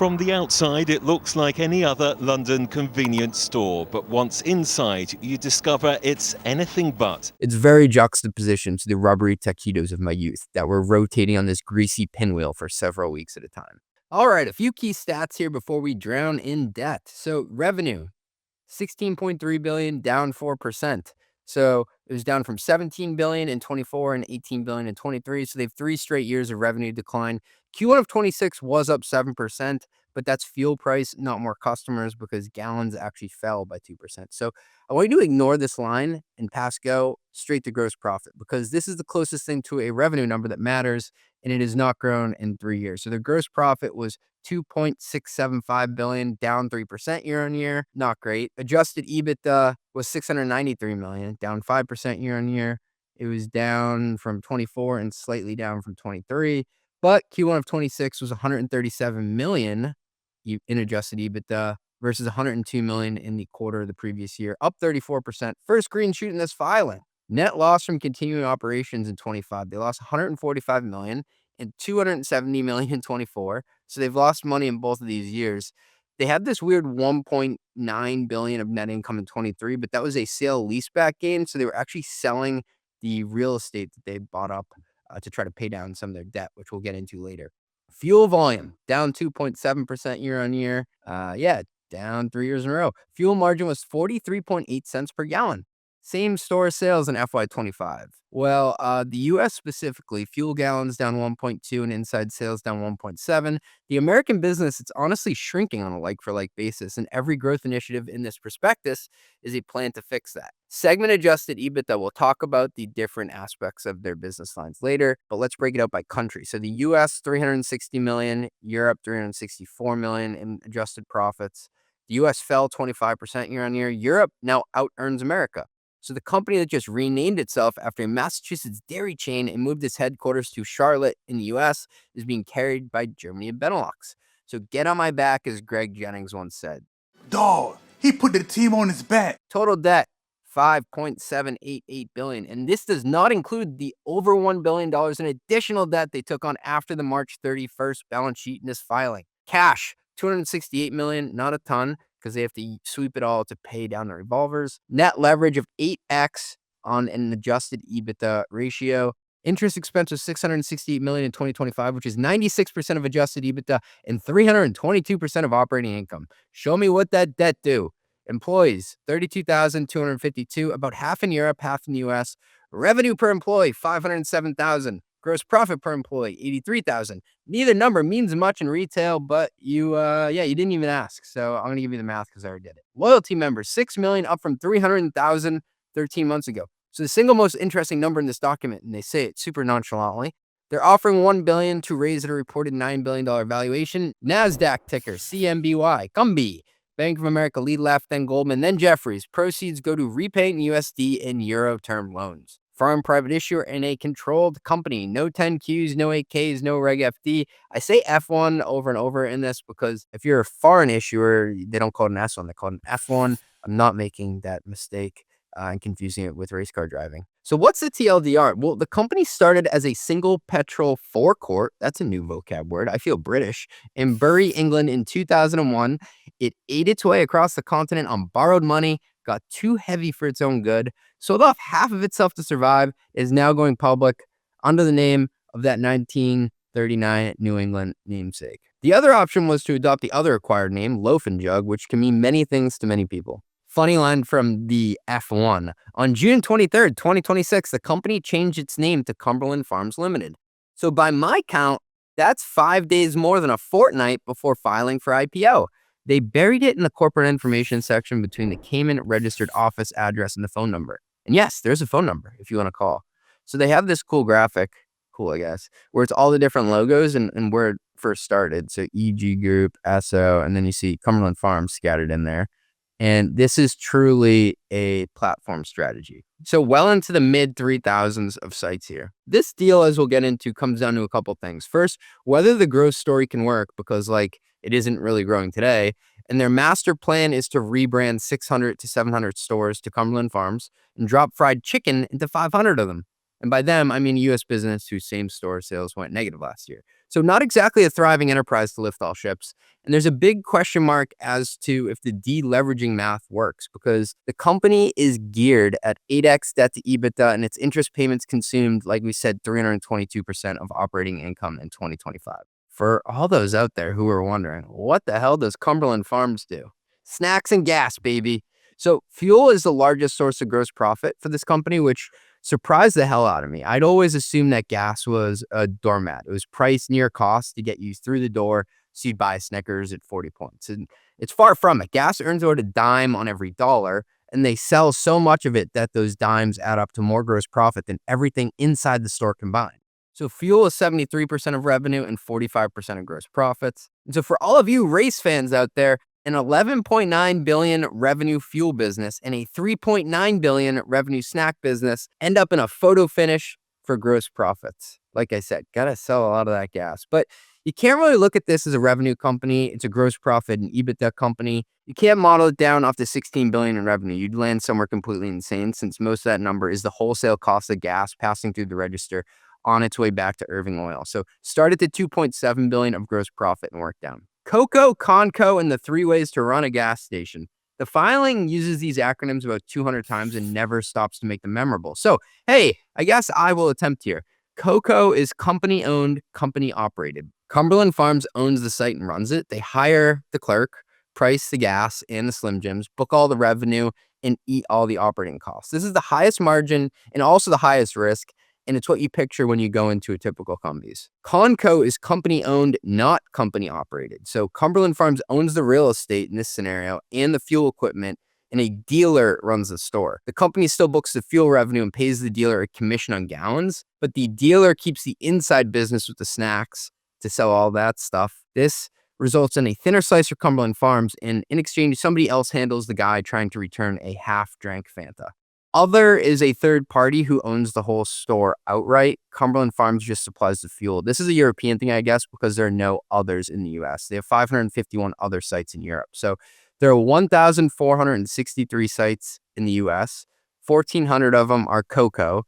From the outside, it looks like any other London convenience store, but once inside, you discover it's anything but. It's very juxtaposition to the rubbery taquitos of my youth that were rotating on this greasy pinwheel for several weeks at a time. All right, a few key stats here before we drown in debt. So revenue, 16.3 billion, down 4%. So it was down from 17 billion in 24 and 18 billion in 23. So they have 3 straight years of revenue decline. Q1 of 26 was up 7%, but that's fuel price, not more customers, because gallons actually fell by 2%. So I want you to ignore this line and pass go straight to gross profit, because this is the closest thing to a revenue number that matters, and it has not grown in 3 years. So their gross profit was 2.675 billion, down 3% year on year. Not great. Adjusted EBITDA was 693 million, down 5% year on year. It was down from 24 and slightly down from 23. But Q1 of 26 was 137 million in adjusted EBITDA versus 102 million in the quarter of the previous year, up 34%. First green shoot in this filing. Net loss from continuing operations in 25. They lost 145 million and 270 million in 24. So they've lost money in both of these years. They had this weird 1.9 billion of net income in 23, but that was a sale leaseback gain. So they were actually selling the real estate that they bought up to try to pay down some of their debt, which we'll get into later. Fuel volume down 2.7% year on year. Down 3 years in a row. Fuel margin was 43.8 cents per gallon. Same store sales in FY25. Well, the US specifically, fuel gallons down 1.2 and inside sales down 1.7. The American business, it's honestly shrinking on a like-for-like basis, and every growth initiative in this prospectus is a plan to fix that. Segment adjusted EBITDA, we'll talk about the different aspects of their business lines later, but let's break it out by country. So the US, 360 million, Europe, 364 million in adjusted profits. The US fell 25% year on year. Europe now out-earns America. So the company that just renamed itself after a Massachusetts dairy chain and moved its headquarters to Charlotte in the US is being carried by Germany and Benelux. So get on my back, as Greg Jennings once said. Dog, he put the team on his back. Total debt, 5.788 billion. And this does not include the over $1 billion in additional debt they took on after the March 31st balance sheet in this filing. Cash, 268 million, not a ton, because they have to sweep it all to pay down the revolvers. Net leverage of 8x on an adjusted EBITDA ratio. Interest expense was 668 million in 2025, which is 96% of adjusted EBITDA and 322% of operating income. Show me what that debt do. Employees, 32,252, about half in Europe, half in the US. Revenue per employee, 507,000. Gross profit per employee, 83,000. Neither number means much in retail, but you didn't even ask. So I'm going to give you the math because I already did it. Loyalty members, 6 million, up from 300,000 13 months ago. So the single most interesting number in this document, and they say it super nonchalantly, they're offering $1 billion to raise at a reported $9 billion valuation. NASDAQ ticker, CMBY, Gumby. Bank of America lead left, then Goldman, then Jefferies. Proceeds go to repaying USD and Euro term loans. Foreign private issuer in a controlled company. No 10Qs, no 8Ks, no Reg FD. I say F1 over and over in this because if you're a foreign issuer, they don't call it an S1, they call it an F1. I'm not making that mistake and confusing it with race car driving. So what's the TLDR? Well, the company started as a single petrol forecourt. That's a new vocab word. I feel British. In Bury, England in 2001. It ate its way across the continent on borrowed money, got too heavy for its own good, sold off half of itself to survive, is now going public under the name of that 1939 New England namesake. The other option was to adopt the other acquired name, Loaf and Jug, which can mean many things to many people. Funny line from the F1. On June 23rd, 2026, the company changed its name to Cumberland Farms Limited. So by my count, that's 5 days more than a fortnight before filing for IPO. They buried it in the corporate information section between the Cayman registered office address and the phone number. And yes, there's a phone number if you want to call. So they have this cool graphic, I guess, where it's all the different logos and where it first started. So EG Group, SO, and then you see Cumberland Farms scattered in there. And this is truly a platform strategy. So well into the mid 3000s of sites here. This deal, as we'll get into, comes down to a couple things. First, whether the growth story can work, because it isn't really growing today. And their master plan is to rebrand 600 to 700 stores to Cumberland Farms and drop fried chicken into 500 of them. And by them, I mean U.S. business whose same-store sales went negative last year. So not exactly a thriving enterprise to lift all ships. And there's a big question mark as to if the deleveraging math works, because the company is geared at 8x debt to EBITDA, and its interest payments consumed, like we said, 322% of operating income in 2025. For all those out there who are wondering, what the hell does Cumberland Farms do? Snacks and gas, baby. So fuel is the largest source of gross profit for this company, which surprised the hell out of me. I'd always assumed that gas was a doormat. It was priced near cost to get you through the door, so you'd buy Snickers at 40 points. And it's far from it. Gas earns about a dime on every dollar, and they sell so much of it that those dimes add up to more gross profit than everything inside the store combined. So fuel is 73% of revenue and 45% of gross profits. And so for all of you race fans out there, an $11.9 billion revenue fuel business and a $3.9 billion revenue snack business end up in a photo finish for gross profits. Like I said, gotta sell a lot of that gas. But you can't really look at this as a revenue company. It's a gross profit and EBITDA company. You can't model it down off the $16 billion in revenue. You'd land somewhere completely insane, since most of that number is the wholesale cost of gas passing through the register on its way back to Irving Oil. So start at the $2.7 billion of gross profit and work down. Coco, Conco, and the 3 ways to run a gas station. The filing uses these acronyms about 200 times and never stops to make them memorable. So, hey, I guess I will attempt here. Coco is company-owned, company-operated. Cumberland Farms owns the site and runs it. They hire the clerk, price the gas and the Slim Jims, book all the revenue, and eat all the operating costs. This is the highest margin and also the highest risk, and it's what you picture when you go into a typical Cumbies. Conco is company-owned, not company-operated. So Cumberland Farms owns the real estate in this scenario and the fuel equipment, and a dealer runs the store. The company still books the fuel revenue and pays the dealer a commission on gallons, but the dealer keeps the inside business with the snacks to sell all that stuff. This results in a thinner slice for Cumberland Farms, and in exchange, somebody else handles the guy trying to return a half-drank Fanta. Other is a third party who owns the whole store outright. Cumberland Farms just supplies the fuel. This is a European thing, I guess, because there are no others in the US. They have 551 other sites in Europe. So there are 1,463 sites in the US. 1,400 of them are Coco,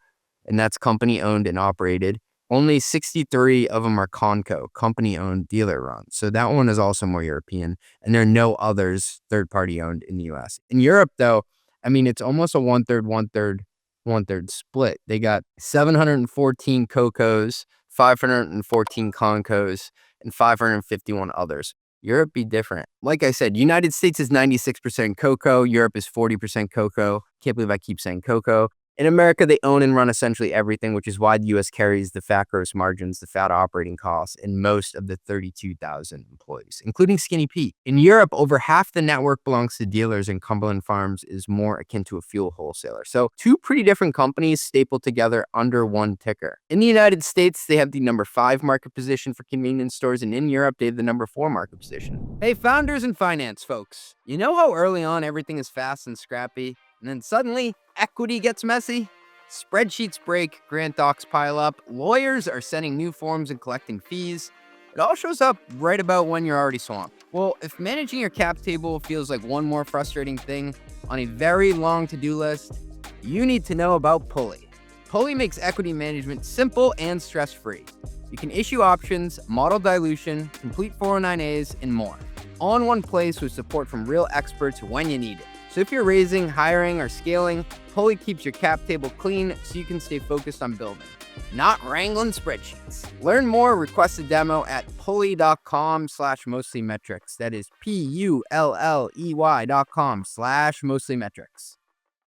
and that's company owned and operated. Only 63 of them are Conco, company owned, dealer run. So that one is also more European, and there are no others third party owned in the US. In Europe, though, I mean, it's almost a 1/3, 1/3, 1/3 split. They got 714 Cocos, 514 Concos, and 551 others. Europe be different. Like I said, United States is 96% Coco. Europe is 40% Coco. Can't believe I keep saying Coco. In America, they own and run essentially everything, which is why the U.S. carries the fat gross margins, the fat operating costs, and most of the 32,000 employees, including Skinny Pete. In Europe, over half the network belongs to dealers, and Cumberland Farms is more akin to a fuel wholesaler. So two pretty different companies stapled together under one ticker. In the United States, they have the number 5 market position for convenience stores, and in Europe, they have the number 4 market position. Hey, founders and finance folks, you know how early on everything is fast and scrappy? And then suddenly, equity gets messy? Spreadsheets break, grant docs pile up, lawyers are sending new forms and collecting fees. It all shows up right about when you're already swamped. Well, if managing your cap table feels like one more frustrating thing on a very long to-do list, you need to know about Pulley. Pulley makes equity management simple and stress-free. You can issue options, model dilution, complete 409As, and more. All in one place with support from real experts when you need it. So if you're raising, hiring, or scaling, Pulley keeps your cap table clean so you can stay focused on building, not wrangling spreadsheets. Learn more, request a demo at pulley.com/mostlymetrics. That is PULLEY.com/mostlymetrics.